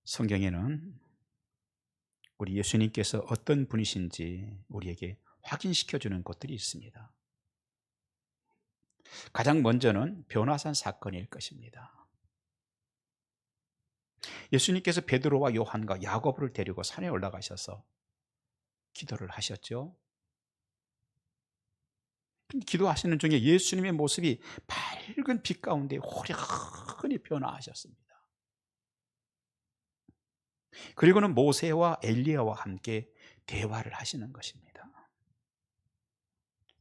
성경에는 우리 예수님께서 어떤 분이신지 우리에게 확인시켜주는 것들이 있습니다. 가장 먼저는 변화산 사건일 것입니다. 예수님께서 베드로와 요한과 야고보를 데리고 산에 올라가셔서 기도를 하셨죠. 기도하시는 중에 예수님의 모습이 밝은 빛 가운데 호련히 변화하셨습니다. 그리고는 모세와 엘리야와 함께 대화를 하시는 것입니다.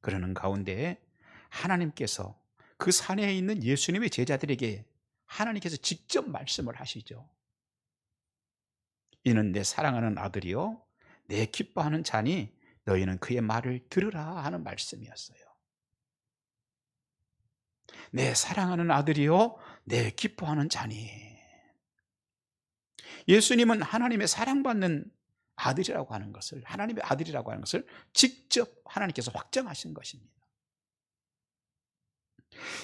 그러는 가운데 하나님께서 그 산에 있는 예수님의 제자들에게 하나님께서 직접 말씀을 하시죠. 이는 내 사랑하는 아들이요 내 기뻐하는 자니 너희는 그의 말을 들으라 하는 말씀이었어요. 내 사랑하는 아들이요 내 기뻐하는 자니. 예수님은 하나님의 사랑받는 아들이라고 하는 것을, 하나님의 아들이라고 하는 것을 직접 하나님께서 확정하신 것입니다.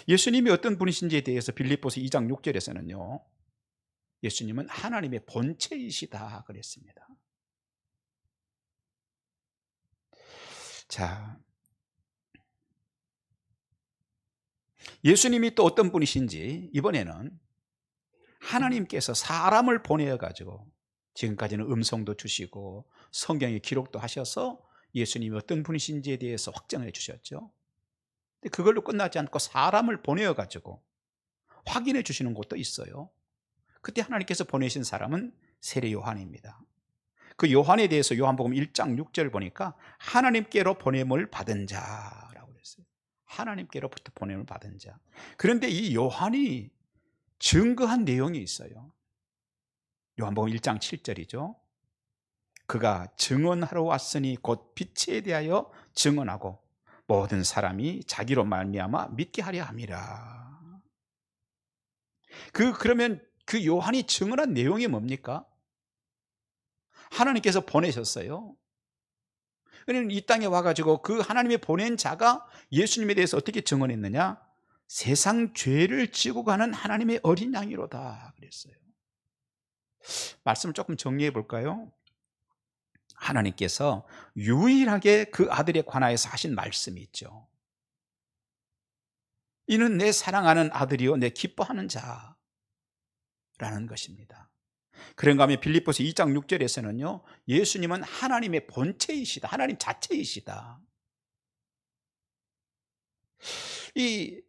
예수님이 어떤 분이신지에 대해서 빌립보서 2장 6절에서는요 예수님은 하나님의 본체이시다 그랬습니다. 자, 예수님이 또 어떤 분이신지 이번에는 하나님께서 사람을 보내어 가지고, 지금까지는 음성도 주시고 성경에 기록도 하셔서 예수님이 어떤 분이신지에 대해서 확정해 주셨죠. 근데 그걸로 끝나지 않고 사람을 보내어 가지고 확인해 주시는 것도 있어요. 그때 하나님께서 보내신 사람은 세례 요한입니다. 그 요한에 대해서 요한복음 1장 6절 보니까 하나님께로 보냄을 받은 자라고 그랬어요. 하나님께로부터 보냄을 받은 자. 그런데 이 요한이 증거한 내용이 있어요. 요한복음 1장 7절이죠. 그가 증언하러 왔으니 곧 빛에 대하여 증언하고 모든 사람이 자기로 말미암아 믿게 하려 함이라. 그러면 그 요한이 증언한 내용이 뭡니까? 하나님께서 보내셨어요. 그러면 이 땅에 와가지고 그 하나님이 보낸 자가 예수님에 대해서 어떻게 증언했느냐? 세상 죄를 지고 가는 하나님의 어린 양이로다 그랬어요. 말씀을 조금 정리해 볼까요? 하나님께서 유일하게 그 아들에 관하여서 하신 말씀이 있죠. 이는 내 사랑하는 아들이요 내 기뻐하는 자라는 것입니다. 그런가 하면 빌립보서 2장 6절에서는요 예수님은 하나님의 본체이시다, 하나님 자체이시다. 이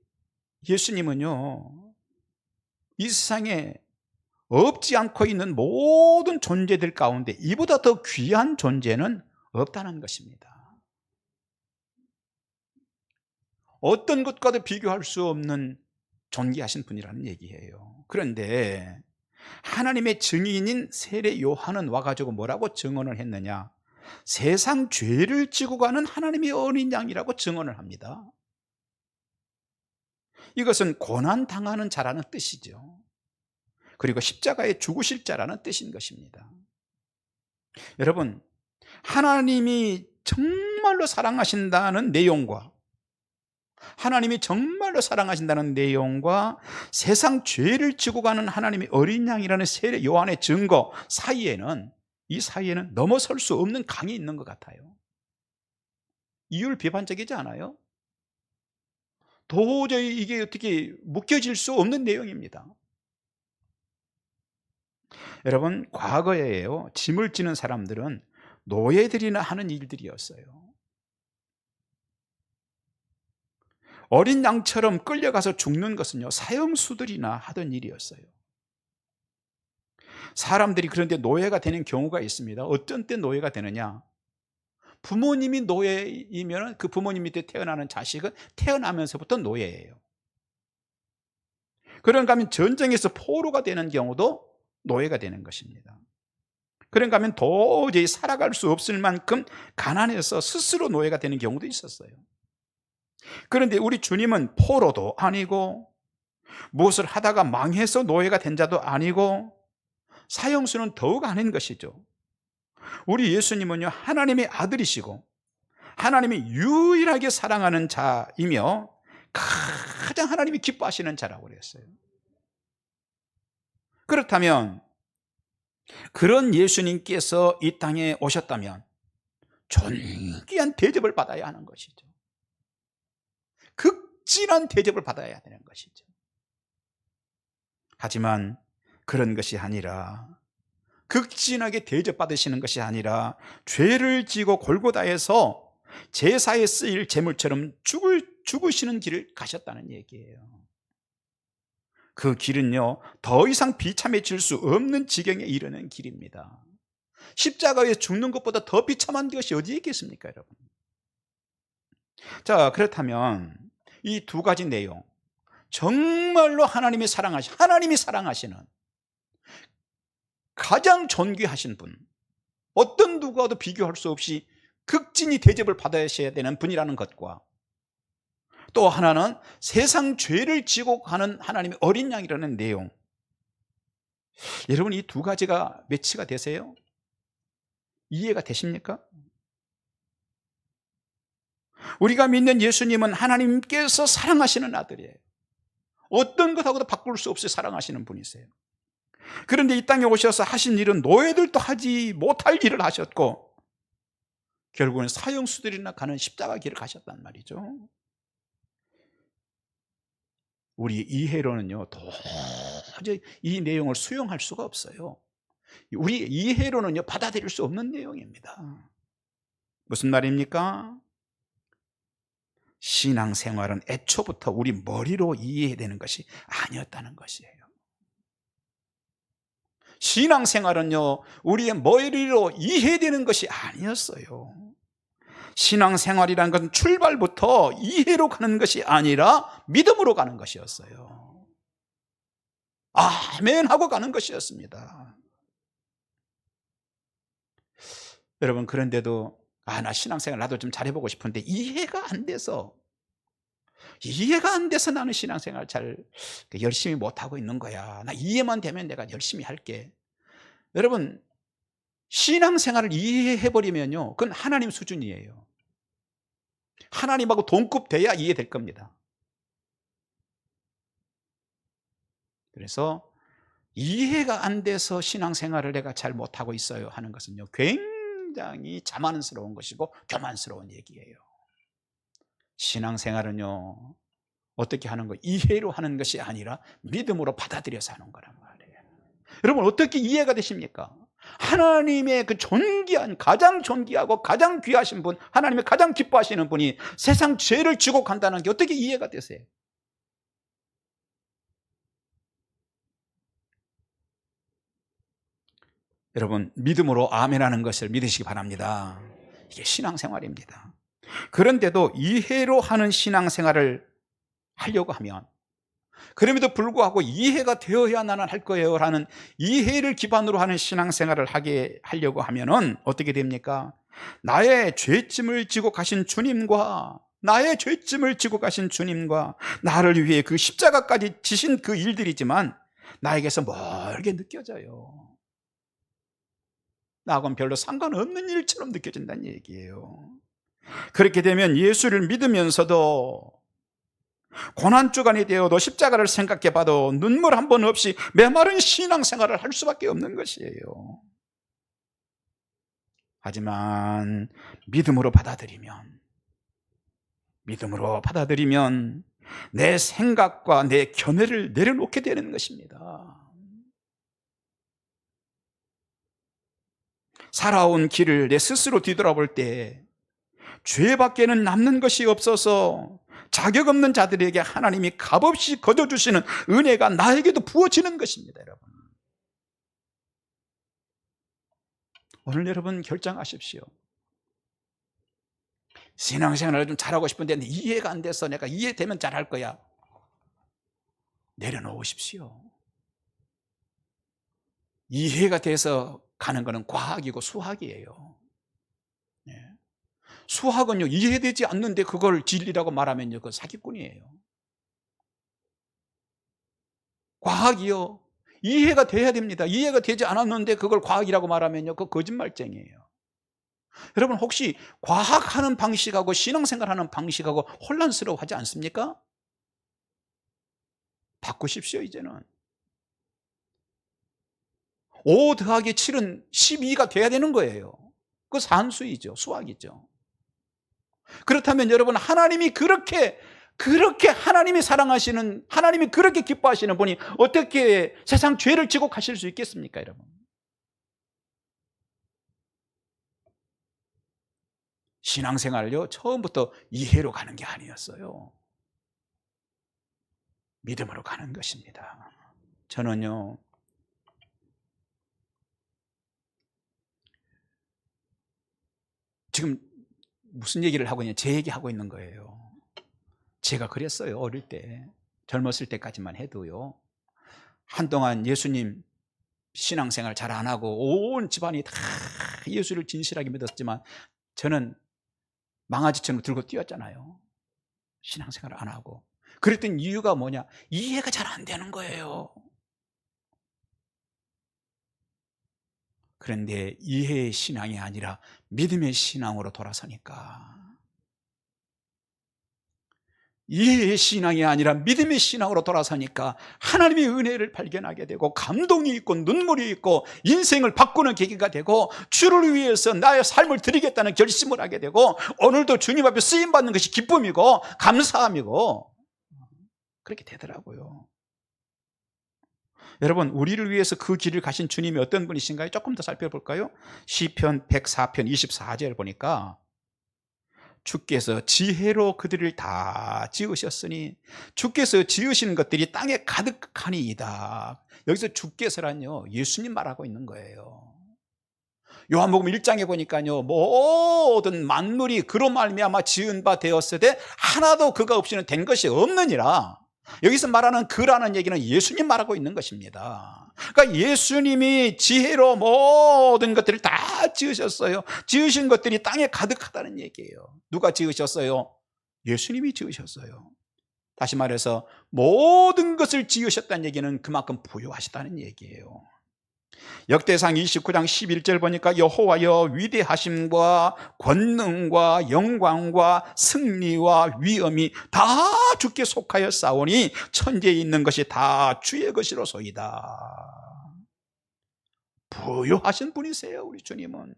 예수님은요 이 세상에 없지 않고 있는 모든 존재들 가운데 이보다 더 귀한 존재는 없다는 것입니다. 어떤 것과도 비교할 수 없는 존귀하신 분이라는 얘기예요. 그런데 하나님의 증인인 세례 요한은 와가지고 뭐라고 증언을 했느냐? 세상 죄를 지고 가는 하나님의 어린 양이라고 증언을 합니다. 이것은 고난당하는 자라는 뜻이죠. 그리고 십자가에 죽으실 자라는 뜻인 것입니다. 여러분, 하나님이 정말로 사랑하신다는 내용과 하나님이 정말로 사랑하신다는 내용과 세상 죄를 지고 가는 하나님의 어린 양이라는 세례 요한의 증거 사이에는, 이 사이에는 넘어설 수 없는 강이 있는 것 같아요. 이율 비판적이지 않아요? 도저히 이게 어떻게 묶여질 수 없는 내용입니다. 여러분, 과거에요 짐을 지는 사람들은 노예들이나 하는 일들이었어요. 어린 양처럼 끌려가서 죽는 것은요 사형수들이나 하던 일이었어요. 사람들이 그런데 노예가 되는 경우가 있습니다. 어떤 때 노예가 되느냐? 부모님이 노예이면 그 부모님 밑에 태어나는 자식은 태어나면서부터 노예예요. 그런가 하면 전쟁에서 포로가 되는 경우도 노예가 되는 것입니다. 그런가 하면 도저히 살아갈 수 없을 만큼 가난해서 스스로 노예가 되는 경우도 있었어요. 그런데 우리 주님은 포로도 아니고 무엇을 하다가 망해서 노예가 된 자도 아니고 사형수는 더욱 아닌 것이죠. 우리 예수님은요 하나님의 아들이시고 하나님이 유일하게 사랑하는 자이며 가장 하나님이 기뻐하시는 자라고 그랬어요. 그렇다면 그런 예수님께서 이 땅에 오셨다면 존귀한 대접을 받아야 하는 것이죠. 극진한 대접을 받아야 되는 것이죠. 하지만 그런 것이 아니라, 극진하게 대접받으시는 것이 아니라 죄를 지고 골고다에서 제사에 쓰일 제물처럼 죽으시는 길을 가셨다는 얘기예요. 그 길은요, 더 이상 비참해질 수 없는 지경에 이르는 길입니다. 십자가에 죽는 것보다 더 비참한 것이 어디에 있겠습니까, 여러분? 자, 그렇다면 이 두 가지 내용, 정말로 하나님이 사랑하시는 가장 존귀하신 분, 어떤 누구와도 비교할 수 없이 극진히 대접을 받으셔야 되는 분이라는 것과, 또 하나는 세상 죄를 지고 가는 하나님의 어린 양이라는 내용, 여러분 이 두 가지가 매치가 되세요? 이해가 되십니까? 우리가 믿는 예수님은 하나님께서 사랑하시는 아들이에요. 어떤 것하고도 바꿀 수 없이 사랑하시는 분이세요. 그런데 이 땅에 오셔서 하신 일은 노예들도 하지 못할 일을 하셨고, 결국은 사형수들이나 가는 십자가 길을 가셨단 말이죠. 우리 이해로는요, 도저히 이 내용을 수용할 수가 없어요. 우리 이해로는요, 받아들일 수 없는 내용입니다. 무슨 말입니까? 신앙생활은 애초부터 우리 머리로 이해되는 것이 아니었다는 것이에요. 신앙생활은요, 우리의 머리로 이해되는 것이 아니었어요. 신앙생활이라는 것은 출발부터 이해로 가는 것이 아니라 믿음으로 가는 것이었어요. 아멘 하고 가는 것이었습니다. 여러분, 그런데도 나 신앙생활 나도 좀 잘해보고 싶은데 이해가 안 돼서 나는 신앙생활 잘 열심히 못하고 있는 거야. 나 이해만 되면 내가 열심히 할게. 여러분, 신앙생활을 이해해버리면요, 그건 하나님 수준이에요. 하나님하고 동급 돼야 이해될 겁니다. 그래서 이해가 안 돼서 신앙생활을 내가 잘 못하고 있어요 하는 것은요, 굉장히 자만스러운 것이고 교만스러운 얘기예요. 신앙생활은요, 어떻게 하는 거, 이해로 하는 것이 아니라 믿음으로 받아들여서 하는 거란 말이에요. 여러분, 어떻게 이해가 되십니까? 하나님의 그 존귀한, 가장 존귀하고 가장 귀하신 분, 하나님의 가장 기뻐하시는 분이 세상 죄를 지고 간다는 게 어떻게 이해가 되세요? 여러분, 믿음으로 아멘하는 것을 믿으시기 바랍니다. 이게 신앙생활입니다. 그런데도 이해로 하는 신앙생활을 하려고 하면, 그럼에도 불구하고 이해가 되어야 나는 할 거예요 라는 이해를 기반으로 하는 신앙생활을 하려고 하면은 어떻게 됩니까? 나의 죄짐을 지고 가신 주님과 나를 위해 그 십자가까지 지신 그 일들이지만 나에게서 멀게 느껴져요. 나하고는 별로 상관없는 일처럼 느껴진다는 얘기예요. 그렇게 되면 예수를 믿으면서도 고난주간이 되어도 십자가를 생각해봐도 눈물 한 번 없이 메마른 신앙생활을 할 수밖에 없는 것이에요. 하지만 믿음으로 받아들이면 내 생각과 내 견해를 내려놓게 되는 것입니다. 살아온 길을 내 스스로 뒤돌아볼 때 죄밖에는 남는 것이 없어서 자격 없는 자들에게 하나님이 값없이 거둬주시는 은혜가 나에게도 부어지는 것입니다. 여러분, 오늘 여러분 결정하십시오. 신앙생활을 좀 잘하고 싶은데 이해가 안 돼서 내가 이해되면 잘할 거야. 내려놓으십시오. 이해가 돼서 가는 것은 과학이고 수학이에요. 수학은요, 이해되지 않는데 그걸 진리라고 말하면요, 그건 사기꾼이에요. 과학이요, 이해가 돼야 됩니다. 이해가 되지 않았는데 그걸 과학이라고 말하면요, 그거 거짓말쟁이에요. 여러분, 혹시 과학하는 방식하고 신앙생활하는 방식하고 혼란스러워하지 않습니까? 바꾸십시오. 이제는 5 더하기 7은 12가 돼야 되는 거예요. 그 산수이죠. 수학이죠. 그렇다면 여러분, 하나님이 그렇게 하나님이 사랑하시는, 하나님이 그렇게 기뻐하시는 분이 어떻게 세상 죄를 지고 가실 수 있겠습니까, 여러분? 신앙생활을요, 처음부터 이해로 가는 게 아니었어요. 믿음으로 가는 것입니다. 저는요, 지금 무슨 얘기를 하고 있냐, 제 얘기하고 있는 거예요. 제가 그랬어요. 어릴 때, 젊었을 때까지만 해도요, 한동안 예수님 신앙생활 잘 안 하고 온 집안이 다 예수를 진실하게 믿었지만 저는 망아지처럼 들고 뛰었잖아요. 신앙생활 안 하고. 그랬던 이유가 뭐냐? 이해가 잘 안 되는 거예요. 그런데 이해의 신앙이 아니라 믿음의 신앙으로 돌아서니까, 이해의 신앙이 아니라 믿음의 신앙으로 돌아서니까 하나님의 은혜를 발견하게 되고, 감동이 있고 눈물이 있고 인생을 바꾸는 계기가 되고, 주를 위해서 나의 삶을 드리겠다는 결심을 하게 되고, 오늘도 주님 앞에 쓰임받는 것이 기쁨이고 감사함이고 그렇게 되더라고요. 여러분, 우리를 위해서 그 길을 가신 주님이 어떤 분이신가요? 조금 더 살펴볼까요? 시편 104편 24절 보니까, 주께서 지혜로 그들을 다 지으셨으니 주께서 지으신 것들이 땅에 가득하니이다. 여기서 주께서란요, 예수님 말하고 있는 거예요. 요한복음 1장에 보니까요, 모든 만물이 그로 말미암아 지은 바 되었으되 하나도 그가 없이는 된 것이 없느니라. 여기서 말하는 그라는 얘기는 예수님 말하고 있는 것입니다. 그러니까 예수님이 지혜로 모든 것들을 다 지으셨어요. 지으신 것들이 땅에 가득하다는 얘기예요. 누가 지으셨어요? 예수님이 지으셨어요. 다시 말해서 모든 것을 지으셨다는 얘기는 그만큼 부유하시다는 얘기예요. 역대상 29장 11절 보니까, 여호와여 위대하심과 권능과 영광과 승리와 위엄이 다 주께 속하여 싸우니 천지에 있는 것이 다 주의 것이로소이다. 부유하신 분이세요. 우리 주님은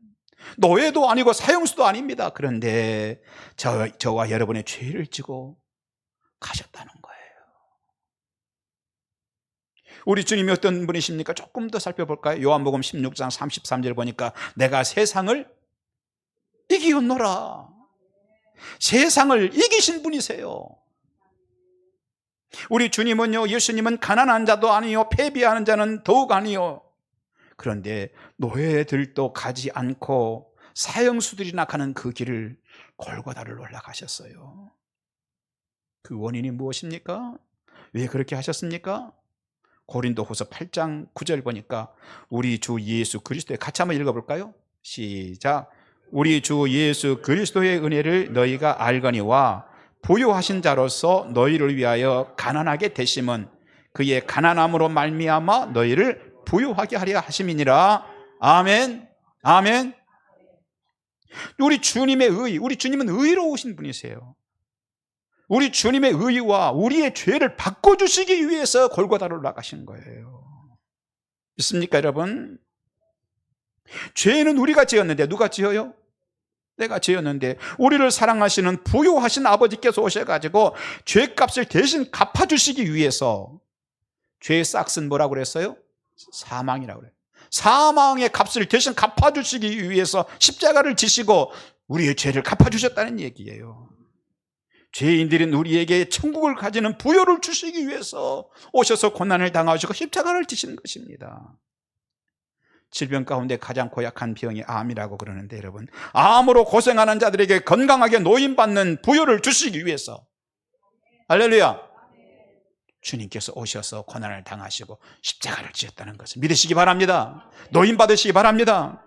노예도 아니고 사형수도 아닙니다. 그런데 저와 여러분의 죄를 지고 가셨다는 거예요. 우리 주님이 어떤 분이십니까? 조금 더 살펴볼까요? 요한복음 16장 33절 보니까, 내가 세상을 이기었노라. 세상을 이기신 분이세요. 우리 주님은요, 예수님은 가난한 자도 아니요 패배하는 자는 더욱 아니요, 그런데 노예들도 가지 않고 사형수들이나 가는 그 길을, 골고다를 올라가셨어요. 그 원인이 무엇입니까? 왜 그렇게 하셨습니까? 고린도후서 8장 9절 보니까, 우리 주 예수 그리스도의, 같이 한번 읽어볼까요? 시작. 우리 주 예수 그리스도의 은혜를 너희가 알거니와 부유하신 자로서 너희를 위하여 가난하게 되심은 그의 가난함으로 말미암아 너희를 부유하게 하려 하심이니라. 아멘. 아멘. 우리 주님의 의, 우리 주님은 의로우신 분이세요. 우리 주님의 의와 우리의 죄를 바꿔주시기 위해서 골고다로 올라가신 거예요. 믿습니까, 여러분? 죄는 우리가 지었는데 누가 지어요? 내가 지었는데, 우리를 사랑하시는 부유하신 아버지께서 오셔가지고 죄값을 대신 갚아주시기 위해서, 죄의 싹은 뭐라고 그랬어요? 사망이라고 그래요. 사망의 값을 대신 갚아주시기 위해서 십자가를 지시고 우리의 죄를 갚아주셨다는 얘기예요. 죄인들인 우리에게 천국을 가지는 부요를 주시기 위해서 오셔서 고난을 당하시고 십자가를 지신 것입니다. 질병 가운데 가장 고약한 병이 암이라고 그러는데, 여러분, 암으로 고생하는 자들에게 건강하게 노임받는 부요를 주시기 위해서, 할렐루야, 주님께서 오셔서 고난을 당하시고 십자가를 지었다는 것을 믿으시기 바랍니다. 노임받으시기 바랍니다.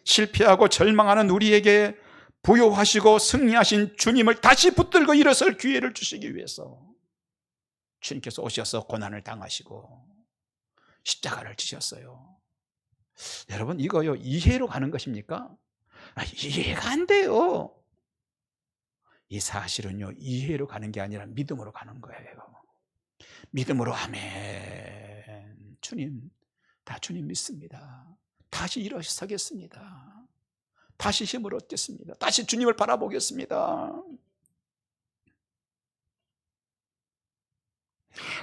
실패하고 절망하는 우리에게 부요하시고 승리하신 주님을 다시 붙들고 일어설 기회를 주시기 위해서 주님께서 오셔서 고난을 당하시고 십자가를 지셨어요. 여러분, 이거요, 이해로 가는 것입니까? 이해가 안 돼요. 이 사실은요, 이해로 가는 게 아니라 믿음으로 가는 거예요. 믿음으로, 아멘, 주님 다 주님 믿습니다. 다시 일어서겠습니다. 다시 힘을 얻겠습니다. 다시 주님을 바라보겠습니다.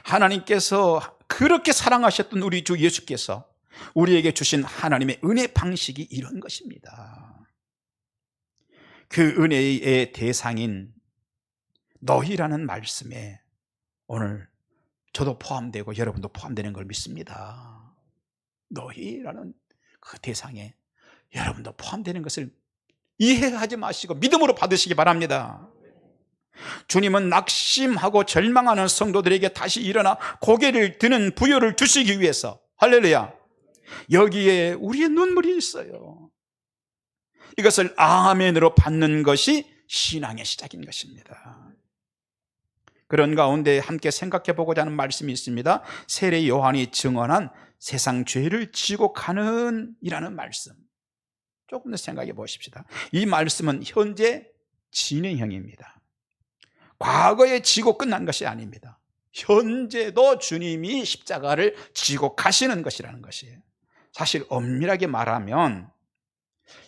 하나님께서 그렇게 사랑하셨던 우리 주 예수께서 우리에게 주신 하나님의 은혜 방식이 이런 것입니다. 그 은혜의 대상인 너희라는 말씀에 오늘 저도 포함되고 여러분도 포함되는 걸 믿습니다. 너희라는 그 대상에 여러분도 포함되는 것을 이해하지 마시고 믿음으로 받으시기 바랍니다. 주님은 낙심하고 절망하는 성도들에게 다시 일어나 고개를 드는 부여를 주시기 위해서, 할렐루야, 여기에 우리의 눈물이 있어요. 이것을 아멘으로 받는 것이 신앙의 시작인 것입니다. 그런 가운데 함께 생각해 보고자 하는 말씀이 있습니다. 세례 요한이 증언한 세상 죄를 지고 가는 이라는 말씀, 조금 더 생각해 보십시다. 이 말씀은 현재 진행형입니다. 과거에 지고 끝난 것이 아닙니다. 현재도 주님이 십자가를 지고 가시는 것이라는 것이에요. 사실 엄밀하게 말하면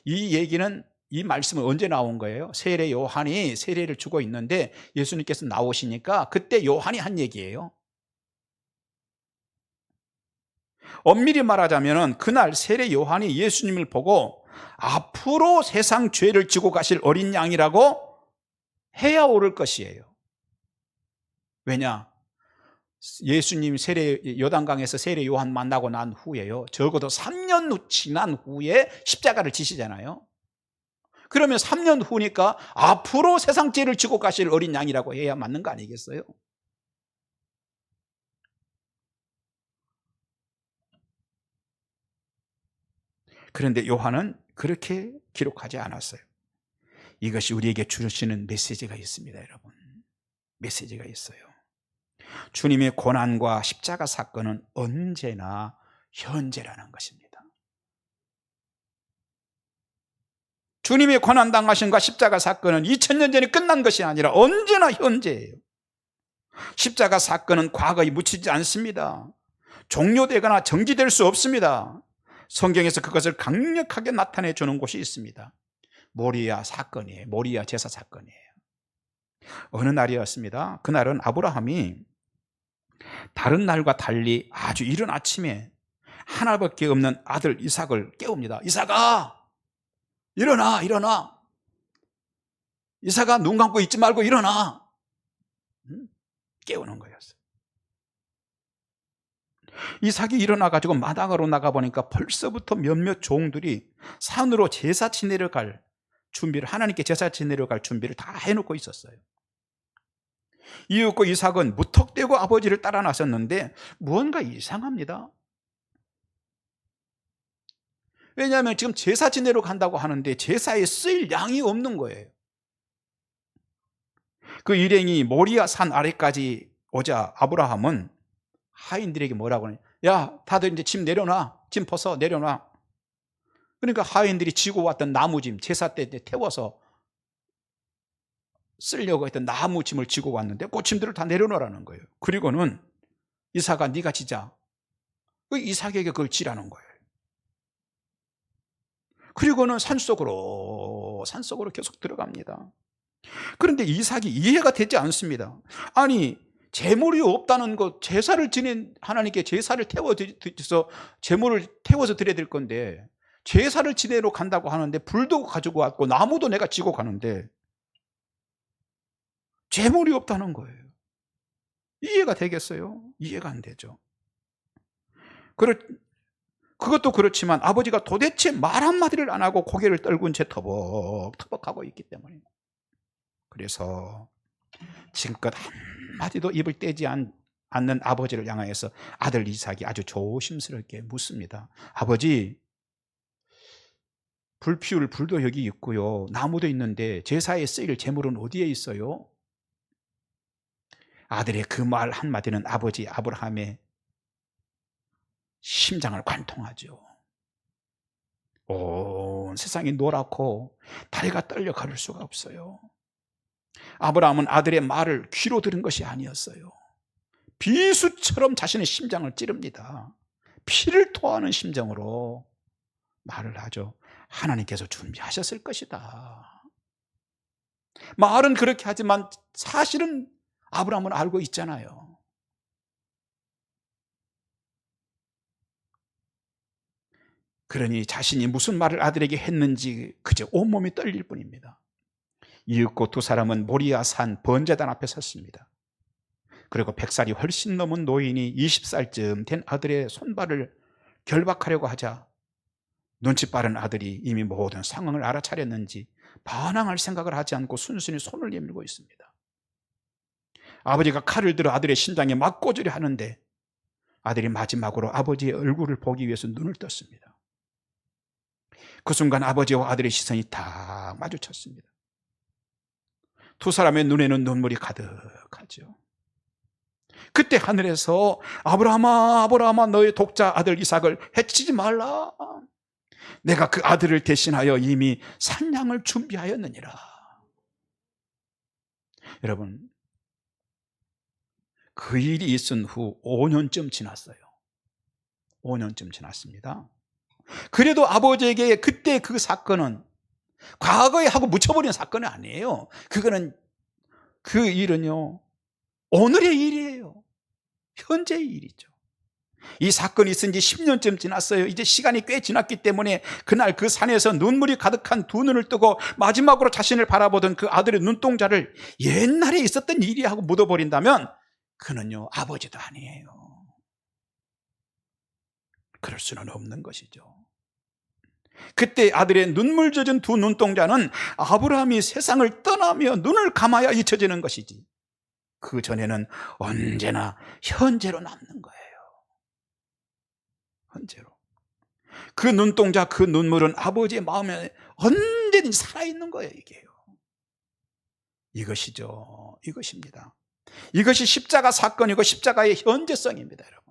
이 얘기는, 이 말씀은 언제 나온 거예요? 세례 요한이 세례를 주고 있는데 예수님께서 나오시니까 그때 요한이 한 얘기예요. 엄밀히 말하자면 그날 세례 요한이 예수님을 보고 앞으로 세상 죄를 지고 가실 어린 양이라고 해야 옳을 것이에요. 왜냐? 예수님 요단강에서 세례 요한 만나고 난 후에요, 적어도 3년 지난 후에 십자가를 지시잖아요. 그러면 3년 후니까 앞으로 세상 죄를 지고 가실 어린 양이라고 해야 맞는 거 아니겠어요? 그런데 요한은 그렇게 기록하지 않았어요. 이것이 우리에게 주시는 메시지가 있습니다, 여러분. 메시지가 있어요. 주님의 고난과 십자가 사건은 언제나 현재라는 것입니다. 주님의 고난당하심과 십자가 사건은 2000년 전에 끝난 것이 아니라 언제나 현재예요. 십자가 사건은 과거에 묻히지 않습니다. 종료되거나 정지될 수 없습니다. 성경에서 그것을 강력하게 나타내 주는 곳이 있습니다. 모리아 사건이에요. 모리아 제사 사건이에요. 어느 날이었습니다. 그날은 아브라함이 다른 날과 달리 아주 이른 아침에 하나밖에 없는 아들 이삭을 깨웁니다. 이삭아, 일어나, 일어나. 이삭아, 눈 감고 있지 말고 일어나. 깨우는 거였어요. 이삭이 일어나가지고 마당으로 나가보니까 벌써부터 몇몇 종들이 산으로 제사 지내려 갈 준비를, 하나님께 제사 지내려 갈 준비를 다 해놓고 있었어요. 이윽고 이삭은 무턱대고 아버지를 따라 나섰는데 뭔가 이상합니다. 왜냐하면 지금 제사 지내러 간다고 하는데 제사에 쓸 양이 없는 거예요. 그 일행이 모리아 산 아래까지 오자 아브라함은 하인들에게 뭐라고 하냐, 야, 다들 이제 짐 내려놔, 짐 벗어 내려놔. 그러니까 하인들이 지고 왔던 나무짐, 제사 때 태워서 쓰려고 했던 나무 짐을 지고 왔는데 그 짐들을 다 내려놓으라는 거예요. 그리고는 이삭아, 네가 지자. 이삭에게 그걸 지라는 거예요. 그리고는 산속으로 계속 들어갑니다. 그런데 이삭이 이해가 되지 않습니다. 아니, 제물이 없다는 것, 제사를 지낸 하나님께 제사를 태워서 제물을 태워서 드려야 될 건데 제사를 지내러 간다고 하는데 불도 가지고 왔고 나무도 내가 지고 가는데 제물이 없다는 거예요. 이해가 되겠어요? 이해가 안 되죠. 그것도 그렇지만 아버지가 도대체 말 한마디를 안 하고 고개를 떨군 채 터벅터벅하고 있기 때문에, 그래서 지금껏 한마디도 입을 떼지 않는 아버지를 향해서 아들 이삭이 아주 조심스럽게 묻습니다. 아버지, 불 피울 불도 여기 있고요, 나무도 있는데 제사에 쓰일 제물은 어디에 있어요? 아들의 그 말 한마디는 아버지 아브라함의 심장을 관통하죠. 온 세상이 노랗고 다리가 떨려 걸을 수가 없어요. 아브라함은 아들의 말을 귀로 들은 것이 아니었어요. 비수처럼 자신의 심장을 찌릅니다. 피를 토하는 심정으로 말을 하죠. 하나님께서 준비하셨을 것이다. 말은 그렇게 하지만 사실은 아브라함은 알고 있잖아요. 그러니 자신이 무슨 말을 아들에게 했는지 그저 온몸이 떨릴 뿐입니다. 이윽고 두 사람은 모리아 산 번제단 앞에 섰습니다. 그리고 100살이 훨씬 넘은 노인이 20살쯤 된 아들의 손발을 결박하려고 하자 눈치 빠른 아들이 이미 모든 상황을 알아차렸는지 반항할 생각을 하지 않고 순순히 손을 내밀고 있습니다. 아버지가 칼을 들어 아들의 심장에 막 꽂으려 하는데 아들이 마지막으로 아버지의 얼굴을 보기 위해서 눈을 떴습니다. 그 순간 아버지와 아들의 시선이 딱 마주쳤습니다. 두 사람의 눈에는 눈물이 가득하죠. 그때 하늘에서 아브라함아 아브라함아 너의 독자 아들 이삭을 해치지 말라. 내가 그 아들을 대신하여 이미 산양을 준비하였느니라. 여러분, 그 일이 있은 후 5년쯤 지났어요. 5년쯤 지났습니다. 그래도 아버지에게 그때 그 사건은 과거에 하고 묻혀버린 사건은 아니에요. 그거는 그 일은요 오늘의 일이에요. 현재의 일이죠. 이 사건이 있은 지 10년쯤 지났어요. 이제 시간이 꽤 지났기 때문에 그날 그 산에서 눈물이 가득한 두 눈을 뜨고 마지막으로 자신을 바라보던 그 아들의 눈동자를 옛날에 있었던 일이 하고 묻어버린다면 그는요 아버지도 아니에요. 그럴 수는 없는 것이죠. 그때 아들의 눈물 젖은 두 눈동자는 아브라함이 세상을 떠나며 눈을 감아야 잊혀지는 것이지 그 전에는 언제나 현재로 남는 거예요. 현재로. 그 눈동자 그 눈물은 아버지의 마음에 언제든지 살아있는 거예요. 이게요. 이것이죠. 이것입니다. 이것이 십자가 사건이고 십자가의 현재성입니다. 여러분.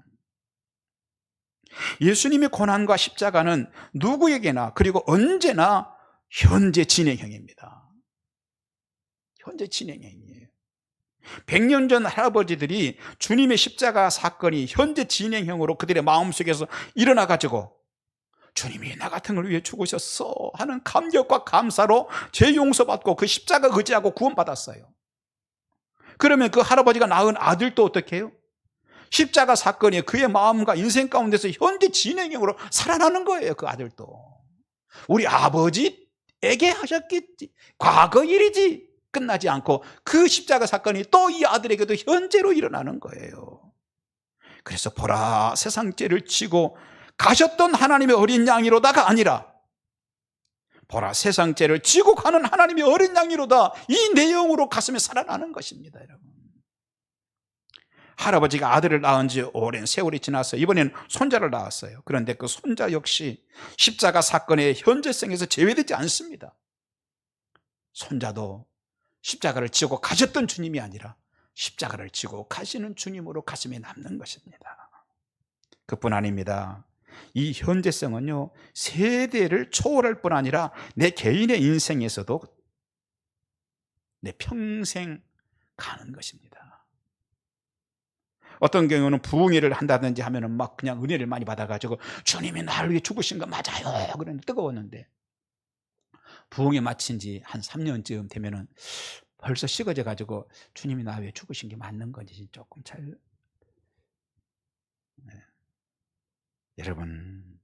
예수님의 고난과 십자가는 누구에게나 그리고 언제나 현재 진행형입니다. 현재 진행형이에요. 100년 전 할아버지들이 주님의 십자가 사건이 현재 진행형으로 그들의 마음속에서 일어나가지고 주님이 나 같은 걸 위해 죽으셨어 하는 감격과 감사로 죄 용서받고 그 십자가 의지하고 구원받았어요. 그러면 그 할아버지가 낳은 아들도 어떻게 해요? 십자가 사건이 그의 마음과 인생 가운데서 현재 진행형으로 살아나는 거예요. 그 아들도. 우리 아버지에게 하셨겠지. 과거 일이지. 끝나지 않고 그 십자가 사건이 또 이 아들에게도 현재로 일어나는 거예요. 그래서 보라 세상 죄를 지고 가셨던 하나님의 어린 양이로다가 아니라 보라 세상 죄를 지고 가는 하나님의 어린 양이로다. 이 내용으로 가슴에 살아나는 것입니다. 여러분. 할아버지가 아들을 낳은 지 오랜 세월이 지나서 이번에는 손자를 낳았어요. 그런데 그 손자 역시 십자가 사건의 현재성에서 제외되지 않습니다. 손자도 십자가를 지고 가셨던 주님이 아니라 십자가를 지고 가시는 주님으로 가슴에 남는 것입니다. 그뿐 아닙니다. 이 현재성은요 세대를 초월할 뿐 아니라 내 개인의 인생에서도 내 평생 가는 것입니다. 어떤 경우는 부흥회를 한다든지 하면은 막 그냥 은혜를 많이 받아가지고 주님이 나를 위해 죽으신 거 맞아요 그런데 뜨거웠는데 부흥회 마친 지 한 3년쯤 되면은 벌써 식어져 가지고 주님이 나 위해 죽으신 게 맞는 건지 조금 잘 여러분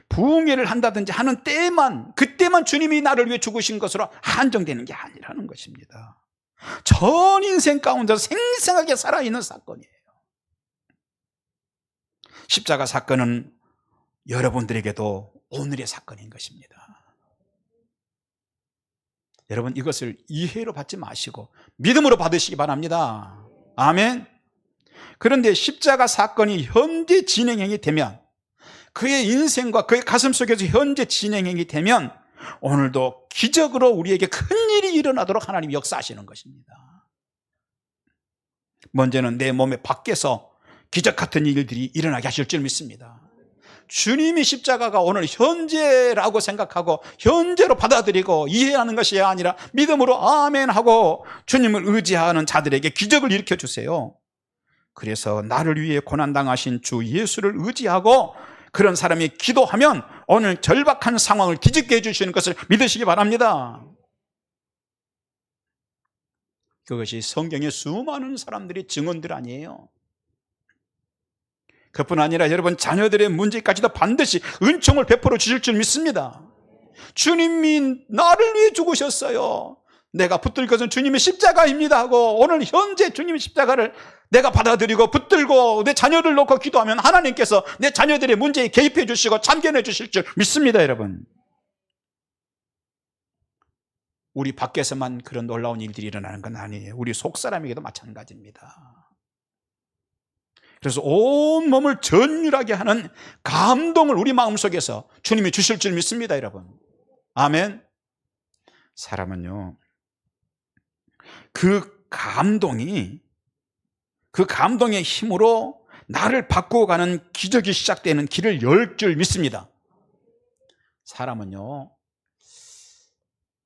부흥회를 한다든지 하는 때만 그때만 주님이 나를 위해 죽으신 것으로 한정되는 게 아니라는 것입니다. 전 인생 가운데서 생생하게 살아있는 사건이에요. 십자가 사건은 여러분들에게도 오늘의 사건인 것입니다. 여러분 이것을 이해로 받지 마시고 믿음으로 받으시기 바랍니다. 아멘. 그런데 십자가 사건이 현재 진행형이 되면 그의 인생과 그의 가슴 속에서 현재 진행형이 되면 오늘도 기적으로 우리에게 큰 일이 일어나도록 하나님이 역사하시는 것입니다. 먼저는 내 몸의 밖에서 기적 같은 일들이 일어나게 하실 줄 믿습니다. 주님이 십자가가 오늘 현재라고 생각하고 현재로 받아들이고 이해하는 것이 아니라 믿음으로 아멘 하고 주님을 의지하는 자들에게 기적을 일으켜 주세요. 그래서 나를 위해 고난당하신 주 예수를 의지하고 그런 사람이 기도하면 오늘 절박한 상황을 뒤집게 해주시는 것을 믿으시기 바랍니다. 그것이 성경의 수많은 사람들의 증언들 아니에요. 그뿐 아니라 여러분 자녀들의 문제까지도 반드시 은총을 베풀어 주실 줄 믿습니다. 주님이 나를 위해 죽으셨어요. 내가 붙들 것은 주님의 십자가입니다 하고 오늘 현재 주님의 십자가를 내가 받아들이고 붙들고 내 자녀를 놓고 기도하면 하나님께서 내 자녀들의 문제에 개입해 주시고 참견해 주실 줄 믿습니다. 여러분, 우리 밖에서만 그런 놀라운 일들이 일어나는 건 아니에요. 우리 속사람에게도 마찬가지입니다. 그래서 온몸을 전율하게 하는 감동을 우리 마음속에서 주님이 주실 줄 믿습니다. 여러분, 아멘. 사람은요, 그 감동의 힘으로 나를 바꾸어가는 기적이 시작되는 길을 열 줄 믿습니다. 사람은요,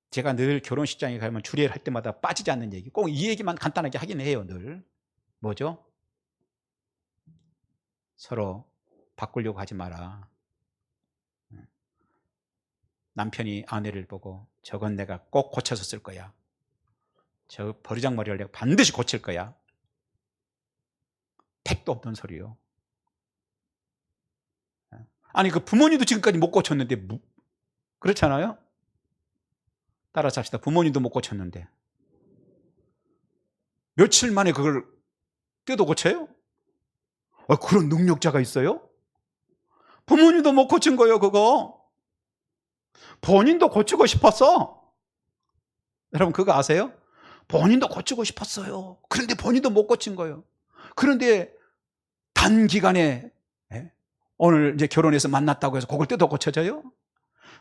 제가 늘 결혼식장에 가면 주례를 할 때마다 빠지지 않는 얘기, 꼭 이 얘기만 간단하게 하긴 해요. 늘 뭐죠? 서로 바꾸려고 하지 마라. 남편이 아내를 보고 저건 내가 꼭 고쳐서 쓸 거야, 저 버리장머리를 내가 반드시 고칠 거야. 택도 없는 소리요. 아니 그 부모님도 지금까지 못 고쳤는데 그렇잖아요. 따라서 합시다. 부모님도 못 고쳤는데 며칠 만에 그걸 뜯어 고쳐요? 그런 능력자가 있어요? 부모님도 못 고친 거예요. 그거 본인도 고치고 싶었어. 여러분 그거 아세요? 본인도 고치고 싶었어요. 그런데 본인도 못 고친 거예요. 그런데 단기간에 오늘 이제 결혼해서 만났다고 해서 그걸 뜯어 고쳐져요?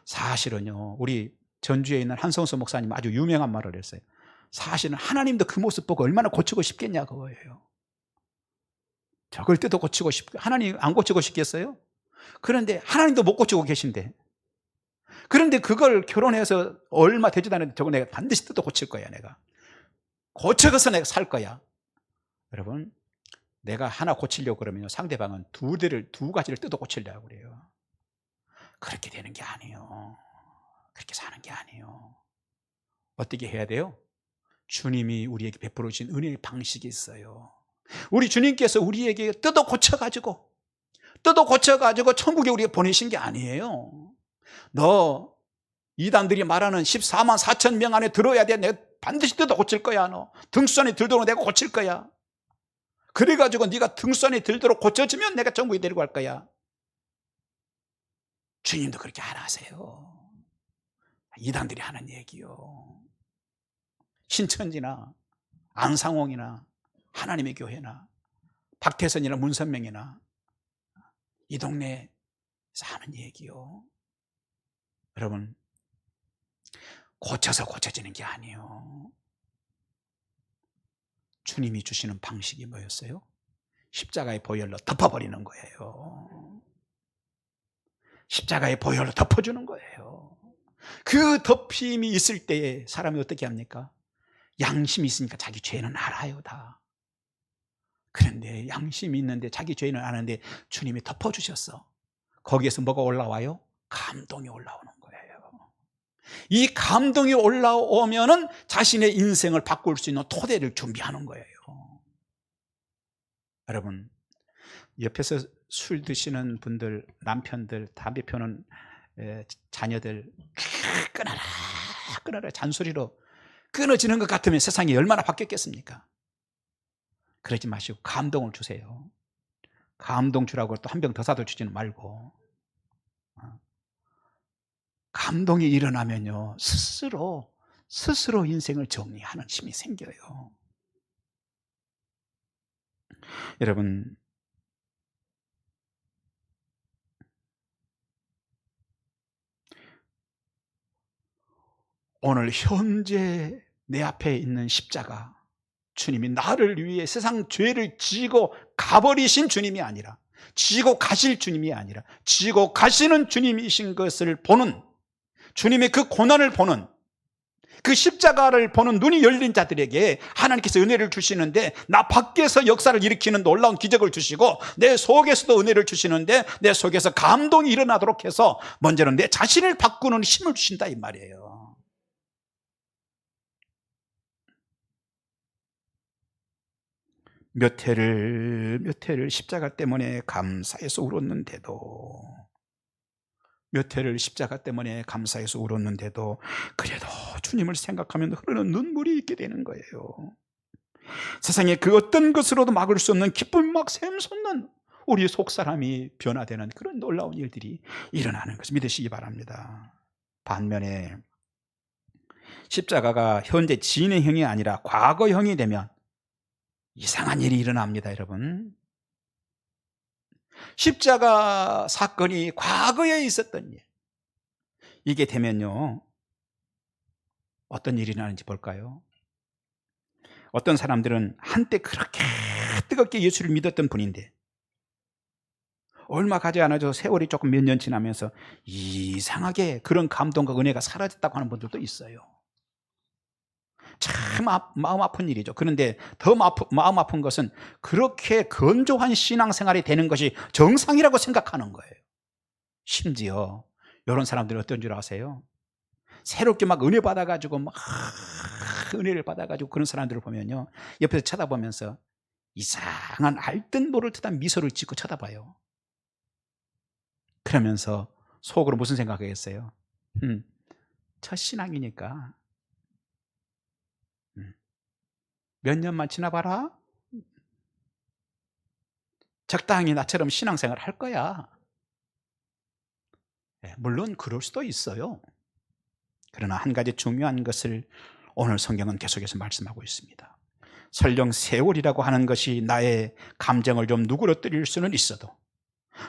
사실은요, 우리 전주에 있는 한성수 목사님 아주 유명한 말을 했어요. 사실은 하나님도 그 모습 보고 얼마나 고치고 싶겠냐 그거예요. 저걸 뜯어 고치고 하나님 안 고치고 싶겠어요? 그런데 하나님도 못 고치고 계신데, 그런데 그걸 결혼해서 얼마 되지도 않았는데 저거 내가 반드시 뜯어 고칠 거야. 내가 고쳐서 내가 살 거야. 여러분, 내가 하나 고치려고 그러면 상대방은 두 가지를 뜯어 고치려고 그래요. 그렇게 되는 게 아니에요. 그렇게 사는 게 아니에요. 어떻게 해야 돼요? 주님이 우리에게 베풀어 주신 은혜의 방식이 있어요. 우리 주님께서 우리에게 뜯어 고쳐가지고 천국에 우리가 보내신 게 아니에요. 너 이단들이 말하는 14만 4천 명 안에 들어야 돼. 내가 반드시 뜯어 고칠 거야. 너 등수안에 들도록 내가 고칠 거야. 그래가지고 네가 등수안에 들도록 고쳐지면 내가 천국에 데리고 갈 거야. 주님도 그렇게 안 하세요. 이단들이 하는 얘기요. 신천지나 안상홍이나 하나님의 교회나 박태선이나 문선명이나 이 동네에서 하는 얘기요. 여러분, 고쳐서 고쳐지는 게 아니에요. 주님이 주시는 방식이 뭐였어요? 십자가의 보혈로 덮어버리는 거예요. 십자가의 보혈로 덮어주는 거예요. 그 덮임이 있을 때에 사람이 어떻게 합니까? 양심이 있으니까 자기 죄는 알아요, 다. 그런데 양심이 있는데 자기 죄는 아는데 주님이 덮어주셨어. 거기에서 뭐가 올라와요? 감동이 올라오는 거예요. 이 감동이 올라오면은 자신의 인생을 바꿀 수 있는 토대를 준비하는 거예요. 여러분, 옆에서 술 드시는 분들, 남편들, 담배 피우는 자녀들 끊어라 잔소리로 끊어지는 것 같으면 세상이 얼마나 바뀌었겠습니까? 그러지 마시고 감동을 주세요. 감동 주라고 또 한 병 더 사다 주지는 말고, 감동이 일어나면요 스스로 인생을 정리하는 힘이 생겨요. 여러분, 오늘 현재 내 앞에 있는 십자가, 주님이 나를 위해 세상 죄를 지고 가버리신 주님이 아니라, 지고 가실 주님이 아니라 지고 가시는 주님이신 것을 보는, 주님의 그 고난을 보는, 그 십자가를 보는 눈이 열린 자들에게 하나님께서 은혜를 주시는데, 나 밖에서 역사를 일으키는 놀라운 기적을 주시고 내 속에서도 은혜를 주시는데, 내 속에서 감동이 일어나도록 해서 먼저는 내 자신을 바꾸는 힘을 주신다 이 말이에요. 몇 해를 십자가 때문에 감사해서 울었는데도, 몇 해를 십자가 때문에 감사해서 울었는데도 그래도 주님을 생각하면 흐르는 눈물이 있게 되는 거예요. 세상에 그 어떤 것으로도 막을 수 없는 기쁨이 막 샘솟는 우리 속사람이 변화되는 그런 놀라운 일들이 일어나는 것을 믿으시기 바랍니다. 반면에 십자가가 현재 진행형이 아니라 과거형이 되면 이상한 일이 일어납니다, 여러분. 십자가 사건이 과거에 있었던 일, 이게 되면요 어떤 일이 나는지 볼까요? 어떤 사람들은 한때 그렇게 뜨겁게 예수를 믿었던 분인데 얼마 가지 않아서 세월이 조금 몇 년 지나면서 이상하게 그런 감동과 은혜가 사라졌다고 하는 분들도 있어요. 참 마음 아픈 일이죠. 그런데 더 마음 아픈 것은 그렇게 건조한 신앙생활이 되는 것이 정상이라고 생각하는 거예요. 심지어 이런 사람들이 어떤 줄 아세요? 새롭게 막 은혜 받아가지고 막 은혜를 받아가지고 그런 사람들을 보면요, 옆에서 쳐다보면서 이상한 알듯 모를 듯한 미소를 짓고 쳐다봐요. 그러면서 속으로 무슨 생각하겠어요? 첫 신앙이니까 몇 년만 지나봐라, 적당히 나처럼 신앙생활 할 거야. 물론 그럴 수도 있어요. 그러나 한 가지 중요한 것을 오늘 성경은 계속해서 말씀하고 있습니다. 설령 세월이라고 하는 것이 나의 감정을 좀 누그러뜨릴 수는 있어도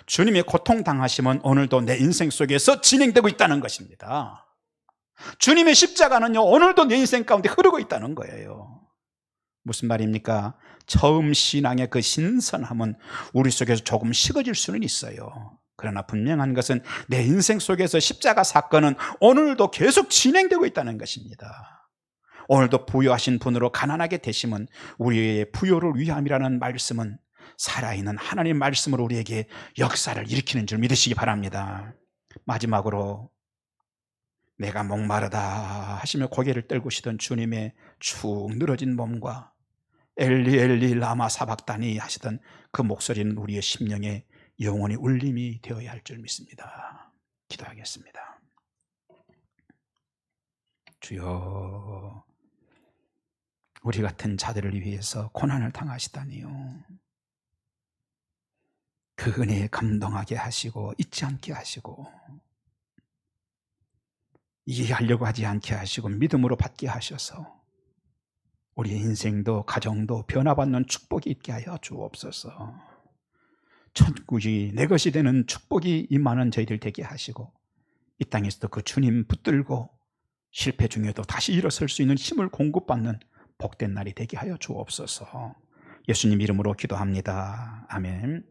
주님의 고통당하심은 오늘도 내 인생 속에서 진행되고 있다는 것입니다. 주님의 십자가는요 오늘도 내 인생 가운데 흐르고 있다는 거예요. 무슨 말입니까? 처음 신앙의 그 신선함은 우리 속에서 조금 식어질 수는 있어요. 그러나 분명한 것은 내 인생 속에서 십자가 사건은 오늘도 계속 진행되고 있다는 것입니다. 오늘도 부요하신 분으로 가난하게 되심은 우리의 부요를 위함이라는 말씀은 살아있는 하나님의 말씀으로 우리에게 역사를 일으키는 줄 믿으시기 바랍니다. 마지막으로 내가 목마르다 하시며 고개를 떨구시던 주님의 축 늘어진 몸과 엘리 엘리 라마 사박다니 하시던 그 목소리는 우리의 심령에 영원히 울림이 되어야 할 줄 믿습니다. 기도하겠습니다. 주여, 우리 같은 자들을 위해서 고난을 당하시다니요, 그 은혜에 감동하게 하시고 잊지 않게 하시고 이해하려고 하지 않게 하시고 믿음으로 받게 하셔서 우리의 인생도 가정도 변화받는 축복이 있게 하여 주옵소서. 천국이 내 것이 되는 축복이 임하는 저희들 되게 하시고 이 땅에서도 그 주님 붙들고 실패 중에도 다시 일어설 수 있는 힘을 공급받는 복된 날이 되게 하여 주옵소서. 예수님 이름으로 기도합니다. 아멘.